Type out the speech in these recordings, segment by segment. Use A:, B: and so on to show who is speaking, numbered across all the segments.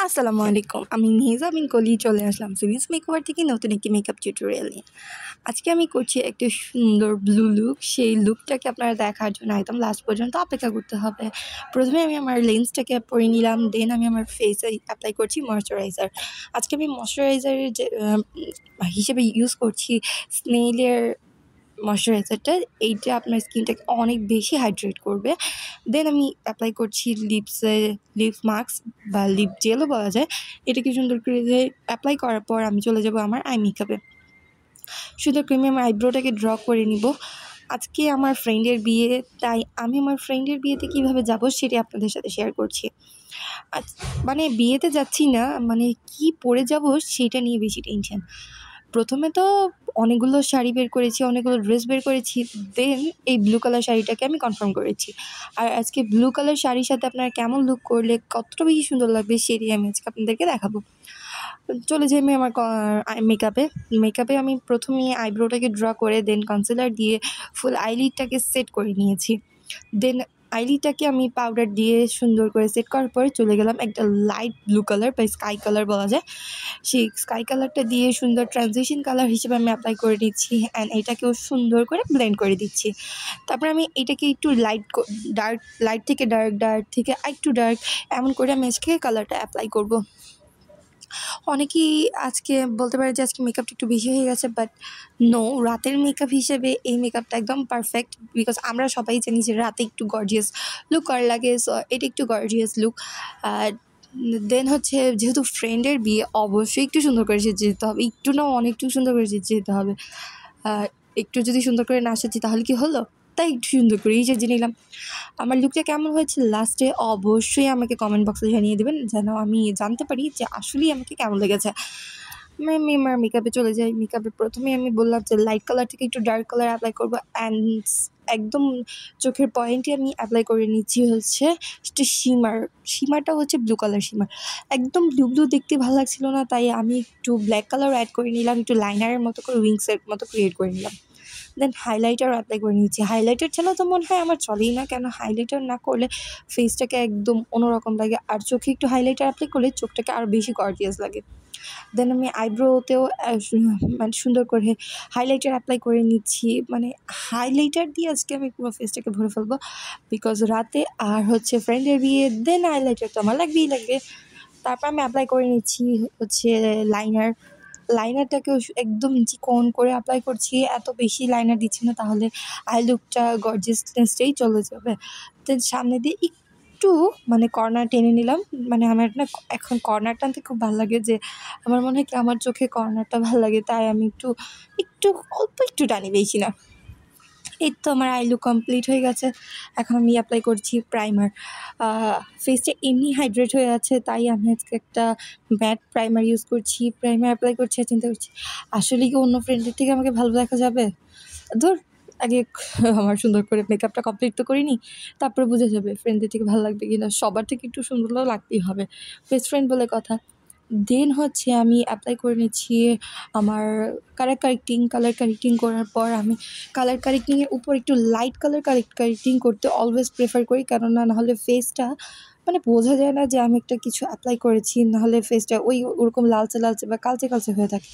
A: আসসালামু আলাইকুম। আমি মেহজা বিন কলি চলে আসলাম সিরিজ মেকওভার থেকে নতুন একটি মেকআপ টিউটোরিয়াল নিয়ে। আজকে আমি করছি একটা সুন্দর ব্লু লুক। সেই লুকটাকে আপনারা দেখার জন্য একদম লাস্ট পর্যন্ত অপেক্ষা করতে হবে। প্রথমে আমি আমার লেন্সটাকে পরে নিলাম, দেন আমি আমার ফেসে অ্যাপ্লাই করছি ময়শ্চারাইজার। আজকে আমি ময়শ্চারাইজারের যে হিসেবে ইউজ করছি স্নেইলের ময়শ্চারাইজারটা। এইটা আপনার স্কিনটাকে অনেক বেশি হাইড্রেট করবে। দেন আমি অ্যাপ্লাই করছি লিপ মাস্ক বা লিপ জেলও বলা যায়। এটাকে সুন্দর করে অ্যাপ্লাই করার পর আমি চলে যাব আমার আই মেকআপে। সুন্দর করে আমি আমার আইব্রোটাকে ড্র করে নিব। আজকে আমার ফ্রেন্ডের বিয়ে, তাই আমি আমার ফ্রেন্ডের বিয়েতে কীভাবে যাব সেটি আপনাদের সাথে শেয়ার করছি। মানে বিয়েতে যাচ্ছি না, মানে কি পরে যাব সেটা নিয়ে বেশি টেনশন। প্রথমে তো অনেকগুলো শাড়ি বের করেছি, অনেকগুলো ড্রেস বের করেছি, দেন এই ব্লু কালার শাড়িটাকে আমি কনফার্ম করেছি। আর আজকে ব্লু কালার শাড়ির সাথে আপনারা কেমন লুক করলে কতটা বেশি সুন্দর লাগবে সেটাই আমি আজকে আপনাদেরকে দেখাবো। চলে যাই আমি আমার মেকআপে আমি প্রথমে আইব্রোটাকে ড্র করে দেন কনসিলার দিয়ে ফুল আইলিডটাকে সেট করে নিয়েছি। দেন আইলিডটাকে আমি পাউডার দিয়ে সুন্দর করে সেট করার পরে চলে গেলাম একটা লাইট ব্লু কালার বা স্কাই কালার বলা যায়, সেই স্কাই কালারটা দিয়ে সুন্দর ট্রানজিশন কালার হিসেবে আমি অ্যাপ্লাই করে দিচ্ছি অ্যান্ড এটাকেও সুন্দর করে ব্লেন্ড করে দিচ্ছি। তারপর আমি এটাকে একটু লাইট থেকে ডার্ক থেকে একটু ডার্ক এমন করে আমি আজকে কালারটা অ্যাপ্লাই করব। অনেকেই আজকে বলতে পারে যে আজকে মেকআপটা একটু বেশি হয়ে গেছে, বাট নো, রাতের মেকআপ হিসেবে এই মেকআপটা একদম পারফেক্ট। বিকজ আমরা সবাই জানি যে রাতে একটু গর্জিয়াস লুক করা লাগে, সো এটা একটু গর্জিয়াস লুক। দেন হচ্ছে যেহেতু ফ্রেন্ডের বিয়ে, অবশ্যই একটু সুন্দর করে সেজে যেতে হবে, একটু না অনেকটু সুন্দর করে সেজে যেতে হবে। একটু যদি সুন্দর করে না সেজি তাহলে কি হলো, তাই একটু সুন্দর করেই সেজে নিলাম। আমার লুকটা কেমন হয়েছে লাস্টে অবশ্যই আমাকে কমেন্ট বক্সে জানিয়ে দেবেন, যেন আমি জানতে পারি যে আসলেই আমাকে কেমন লেগেছে। আমি আমার মেকআপে চলে যাই। মেকআপে প্রথমে আমি বললাম যে লাইট কালার থেকে একটু ডার্ক কালার অ্যাপ্লাই করবো অ্যান্ড একদম চোখের পয়েন্টে আমি অ্যাপ্লাই করে নিচ্ছি হচ্ছে একটা শিমারটা হচ্ছে ব্লু কালার শিমার। একদম ব্লু দেখতে ভালো লাগছিল না, তাই আমি একটু ব্ল্যাক কালার অ্যাড করে নিলাম, একটু লাইনারের মতো করে উইংসের মতো ক্রিয়েট করে নিলাম। দেন হাইলাইটার অ্যাপ্লাই করে নিচ্ছি। হাইলাইটার ছাড়া তো মনে হয় আমার চলেই না, কেন হাইলাইটার না করলে ফেসটাকে একদম অন্যরকম লাগে, আর চোখে একটু হাইলাইটার অ্যাপ্লাই করলে চোখটাকে আরও বেশি গর্জিয়াস লাগে। দেন আমি আইব্রোতেও মানে সুন্দর করে হাইলাইটার অ্যাপ্লাই করে নিচ্ছি। মানে হাইলাইটার দিয়ে আজকে আমি পুরো ফেসটাকে ভরে ফেলবো, বিকজ রাতে আর হচ্ছে ফ্রেন্ডের বিয়ে, দেন হাইলাইটার তো আমার লাগবেই লাগবে। তারপর আমি অ্যাপ্লাই করে নিচ্ছি হচ্ছে লাইনারটাকেও একদম চিকন করে অ্যাপ্লাই করছি, এত বেশি লাইনার দিচ্ছি না, তাহলে আই লুকটা গর্জিয়াসনেসটাই চলে যাবে। দেন সামনে দিয়ে একটু মানে কর্নার টেনে নিলাম। মানে আমার না এখন কর্নার টানতে খুব ভালো লাগে, যে আমার মনে হয় কি আমার চোখে কর্নারটা ভালো লাগে, তাই আমি একটু অল্প একটু টানি, বেশি না। এই তো আমার আই লুক কমপ্লিট হয়ে গেছে। এখন আমি অ্যাপ্লাই করছি প্রাইমার। ফেসটা এমনি হাইড্রেট হয়ে আছে, তাই আমি আজকে একটা ম্যাট প্রাইমার ইউজ করছি। প্রাইমার অ্যাপ্লাই করছি আর চিন্তা করছি আসলে কি অন্য ফ্রেন্ডের থেকে আমাকে ভালো দেখা যাবে। ধর আগে আমার সুন্দর করে মেকআপটা কমপ্লিট তো করিনি, তারপরে বুঝে যাবে ফ্রেন্ডদের থেকে ভালো লাগবে কিনা। সবার থেকে একটু সুন্দর লাগতেই হবে, বেস্ট ফ্রেন্ড বলে কথা। দেন হচ্ছে আমি অ্যাপ্লাই করে নিচ্ছি আমার কালার কারেক্টিং করার পর আমি কালার কারেক্টিংয়ের উপর একটু লাইট কালার কারেক্টিং করতে অলওয়েজ প্রেফার করি, কেননা নাহলে ফেসটা মানে বোঝা যায় না যে আমি একটা কিছু অ্যাপ্লাই করেছি, নাহলে ফেসটা ওরকম লালচে বা কালচে হয়ে থাকে।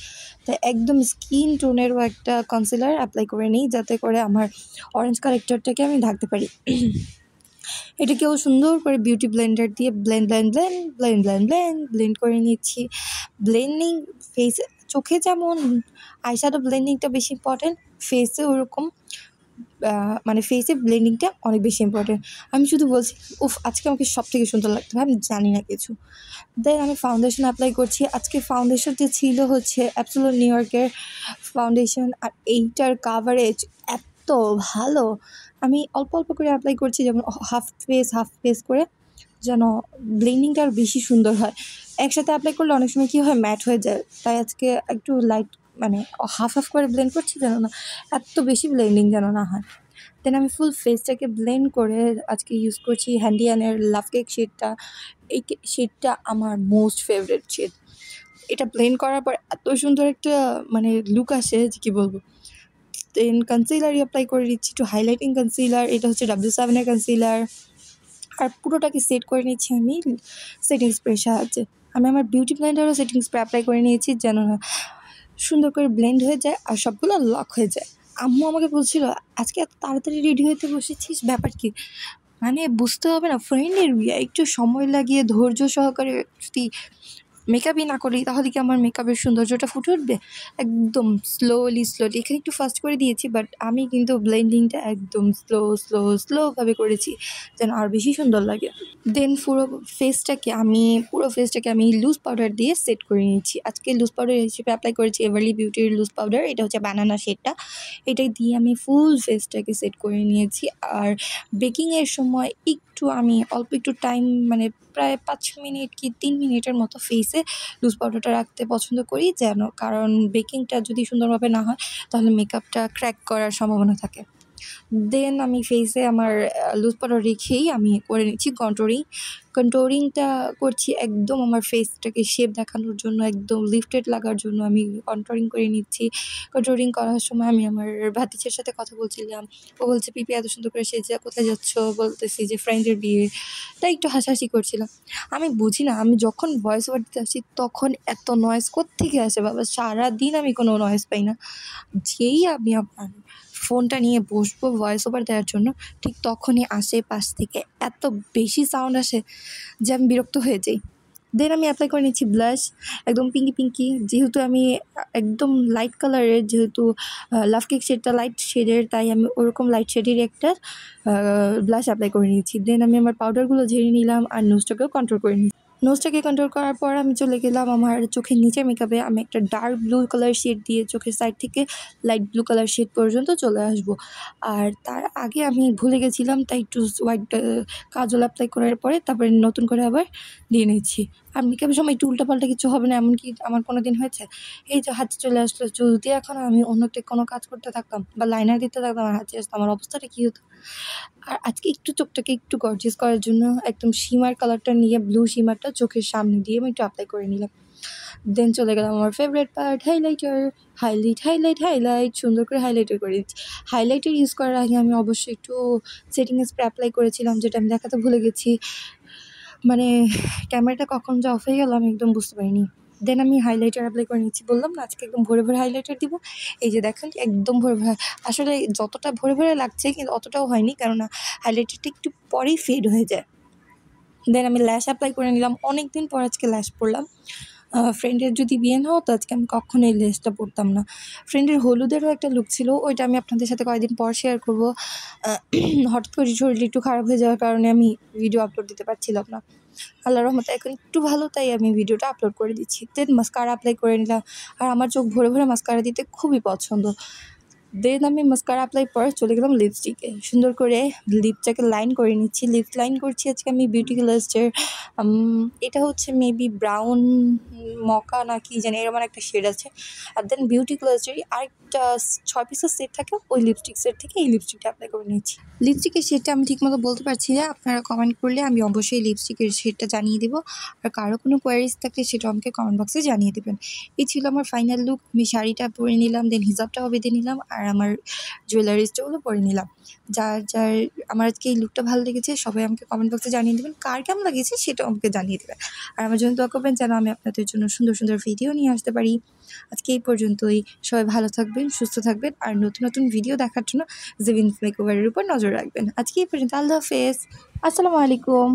A: তাই একদম স্কিন টোনেরও একটা কনসিলার অ্যাপ্লাই করে নিই, যাতে করে আমার অরেঞ্জ কারেক্টারটাকে আমি ঢাকতে পারি। এটাকেও সুন্দর করে বিউটি ব্লেন্ডার দিয়ে ব্লেন্ড করে নিচ্ছি। ব্লেন্ডিং ফেসে, চোখে যেমন আইশ্যাডো ব্লেন্ডিংটা বেশি ইম্পর্টেন্ট, ফেসে ওরকম মানে ফেসে ব্লেন্ডিংটা অনেক বেশি ইম্পর্টেন্ট। আমি শুধু বলছি উফ আজকে আমাকে সব থেকে সুন্দর লাগতে হবে, আমি জানি না কিছু। দেন আমি ফাউন্ডেশন অ্যাপ্লাই করছি। আজকে ফাউন্ডেশনটা ছিল হচ্ছে অ্যাবসোলিউট নিউ ইয়র্কের ফাউন্ডেশন, আর এইটার কাভারেজ এত ভালো। আমি অল্প করে অ্যাপ্লাই করছি, যেমন হাফ ফেস করে, যেন ব্লেন্ডিংটা আরও বেশি সুন্দর হয়। একসাথে অ্যাপ্লাই করলে অনেক সময় কী হয়, ম্যাট হয়ে যায়, তাই আজকে একটু লাইট মানে হাফ করে ব্লেন্ড করছি, যেন না এত বেশি ব্লেন্ডিং যেন না হয়। দেন আমি ফুল ফেসটাকে ব্লেন্ড করে আজকে ইউজ করছি হ্যান্ডিয়ানের লাভ কেক শেডটা। এই শেডটা আমার মোস্ট ফেভারিট শেড। এটা ব্লেন্ড করার পর এত সুন্দর একটা মানে লুক আসে যে কী বলবো। দেন কনসিলার অ্যাপ্লাই করে দিচ্ছি, একটু হাইলাইটিং কনসিলার, এটা হচ্ছে W7-এর কনসিলার। আর পুরোটাকে সেট করে নিচ্ছি আমি সেটিং স্প্রের সাহায্যে। আমি আমার বিউটি ব্লেন্ডারও সেটিং স্প্রে অ্যাপ্লাই করে নিয়েছি যেন সুন্দর করে ব্লেন্ড হয়ে যায় আর সবগুলো লক হয়ে যায়। আম্মু আমাকে বলছিল, আজকে এত তাড়াতাড়ি রেডি হতে বসেছিস, ব্যাপার কি? মানে বুঝতে হবে না, ফ্রেন্ডের বিয়ে, একটু সময় লাগিয়ে ধৈর্য সহকারে যদি মেকআপই না করি তাহলে কি আমার মেকআপের সৌন্দর্যটা ফুটে উঠবে? একদম স্লোলি এখানে একটু ফাস্ট করে দিয়েছি, বাট আমি কিন্তু ব্লেন্ডিংটা একদম স্লোভাবে করেছি যেন আর বেশি সুন্দর লাগে। দেন পুরো ফেসটাকে আমি লুজ পাউডার দিয়ে সেট করে নিয়েছি। আজকে লুজ পাউডার হিসেবে অ্যাপ্লাই করেছি এভারলি বিউটির লুজ পাউডার, এটা হচ্ছে বানানা শেডটা। এটাই দিয়ে আমি ফুল ফেসটাকে সেট করে নিয়েছি। আর বেকিংয়ের সময় আমি অল্প একটু টাইম, মানে প্রায় 5 মিনিট কি 3 মিনিটের মতো ফেসে লুজ পাউডারটা রাখতে পছন্দ করি, কারণ বেকিংটা যদি সুন্দরভাবে না হয় তাহলে মেকআপটা ক্র্যাক করার সম্ভাবনা থাকে। দেন আমি ফেসে আমার লুজ পাউডার রেখেই আমি করে নিচ্ছি কন্ট্রোরিংটা করছি একদম আমার ফেসটাকে শেপ দেখানোর জন্য, একদম লিফটেড লাগার জন্য আমি কন্ট্রোরিং করে নিচ্ছি। কন্ট্রোরিং করার সময় আমি আমার ভাতিজার সাথে কথা বলছিলাম। ও বলছে, পিপি এত সুন্দর করে সেজে কোথায় যাচ্ছ? বলতেছি যে ফ্রেন্ডের বিয়ে। তাই একটু হাসাহাসি করছিলাম। আমি বুঝি না, আমি যখন ভয়েস ওভার দিতে আসি তখন এত নয়েজ কোত্থেকে আসে বাবা? সারাদিন আমি কোনো নয়েজ পাই না। যেই আমি আমার ফোনটা নিয়ে বসবো ভয়েস ওভার দেওয়ার জন্য, ঠিক তখনই আশেপাশ থেকে এত বেশি সাউন্ড আসে যে আমি বিরক্ত হয়ে যাই। দেন আমি অ্যাপ্লাই করে নিচ্ছি ব্লাশ, একদম পিঙ্কি, যেহেতু আমি একদম লাইট কালারের, যেহেতু লাভ কেক শেডটা লাইট শেডের, তাই আমি ওরকম লাইট শেডের একটা ব্লাশ অ্যাপ্লাই করে নিয়েছি। দেন আমি আমার পাউডারগুলো ঝেড়ে নিলাম আর নোজটাকেও কন্ট্রোল করে নিচ্ছি। নোজটাকে কন্ট্রোল করার পর আমি চলে গেলাম আমার চোখের নিচের মেকআপে। আমি একটা ডার্ক ব্লু কালার শেড দিয়ে চোখের সাইড থেকে লাইট ব্লু কালার শেড পর্যন্ত চলে আসবো। আর তার আগে আমি ভুলে গেছিলাম, তাই একটু হোয়াইট কাজল অ্যাপ্লাই করার পরে তারপরে নতুন করে আবার দিয়ে নিচ্ছি। আর মেকআপের সময় একটু উল্টাপাল্টা কিছু হবে না, এমনকি আমার কোনো দিন হয়েছে? এই যে হাতে চলে আসলো, যদি এখন আমি অন্যতে কোনো কাজ করতে থাকতাম বা লাইনার দিতে থাকতাম আর হাতে আসতো, আমার অবস্থাটা কী হতো? আর আজকে একটু চোখটাকে একটু গর্জিয়াস করার জন্য একদম শিমার কালারটা নিয়ে ব্লু শিমারটা চোখের সামনে দিয়ে আমি একটু অ্যাপ্লাই করে নিলাম। দেন চলে গেলাম আমার ফেভারিট পার্ট, হাইলাইট সুন্দর করে হাইলাইটার করে দিচ্ছি। হাইলাইটার ইউজ করার আগে আমি অবশ্যই একটু সেটিং স্প্রে অ্যাপ্লাই করেছিলাম, যেটা আমি দেখাতে ভুলে গেছি। মানে ক্যামেরাটা কখন যে অফ হয়ে গেল আমি একদম বুঝতে পারিনি। দেন আমি হাইলাইটার অ্যাপ্লাই করে নিচ্ছি। বললাম না আজকে একদম ভোরে হাইলাইটার দিব। এই যে দেখেন একদম ভোরে আসলে যতটা ভোরে লাগছে কিন্তু অতটাও হয়নি, কেননা হাইলাইটারটা একটু পরেই ফেড হয়ে যায়। দেন আমি ল্যাশ অ্যাপ্লাই করে নিলাম। অনেক দিন পর আজকে ল্যাশ পরলাম। ফ্রেন্ডের যদি বিয়ে না হতো আজকে আমি কখনোই লেসটা পরতাম না। ফ্রেন্ডের হলুদেরও একটা লুক ছিল, ওইটা আমি আপনাদের সাথে কয়েকদিন পর শেয়ার করবো। হঠাৎ করে শরীরটা একটু খারাপ হয়ে যাওয়ার কারণে আমি ভিডিও আপলোড দিতে পারছিলাম না। আল্লাহর রহমতে এখন একটু ভালো, তাই আমি ভিডিওটা আপলোড করে দিচ্ছি। দেন মাস্কারা অ্যাপ্লাই করে নিলাম। আর আমার চোখ ভরে মাস্কারা দিতে খুবই পছন্দ। দেন আমি মাস্কারা অ্যাপ্লাই পরে চলে গেলাম লিপস্টিকে। সুন্দর করে লিপটাকে লাইন করে নিচ্ছি। লিপ লাইন করছি আজকে আমি বিউটি গ্লেজের, এটা হচ্ছে মেবি ব্রাউন মকা না কি জানি, এরকম একটা শেড আছে। আর দেন বিউটি গ্লেজেরই আরেকটা 6 পিসের সেট থাকে, ওই লিপস্টিক সেট থেকে এই লিপস্টিকটা অ্যাপ্লাই করে নিচ্ছি। লিপস্টিকের শেডটা আমি ঠিকমতো বলতে পারছি না, আপনারা কমেন্ট করলে আমি অবশ্যই লিপস্টিকের শেডটা জানিয়ে দেবো। আর কারো কোনো কোয়ারিজ থাকলে সেটা আমাকে কমেন্ট বক্সে জানিয়ে দেবেন। এই ছিল আমার ফাইনাল লুক। আমি শাড়িটা পরে নিলাম, দেন হিজাবটাও বেঁধে নিলাম, আর আমার জুয়েলারিসটাগুলো পরে নিলাম। যার আমার আজকে এই লুকটা ভালো লেগেছে সবাই আমাকে কমেন্ট বক্সে জানিয়ে দেবেন, কার কেমন লেগেছে সেটাও আমাকে জানিয়ে দেবেন। আর আমার জন্য দোয়া করবেন যেন আমি আপনাদের জন্য সুন্দর ভিডিও নিয়ে আসতে পারি। আজকে এই পর্যন্তই। সবাই ভালো থাকবেন, সুস্থ থাকবেন, আর নতুন ভিডিও দেখার জন্য জেবিনস মেকওভারের উপর নজর রাখবেন। আজকে এই পর্যন্ত। আল্লাহ হাফেজ। আসসালামু আলাইকুম।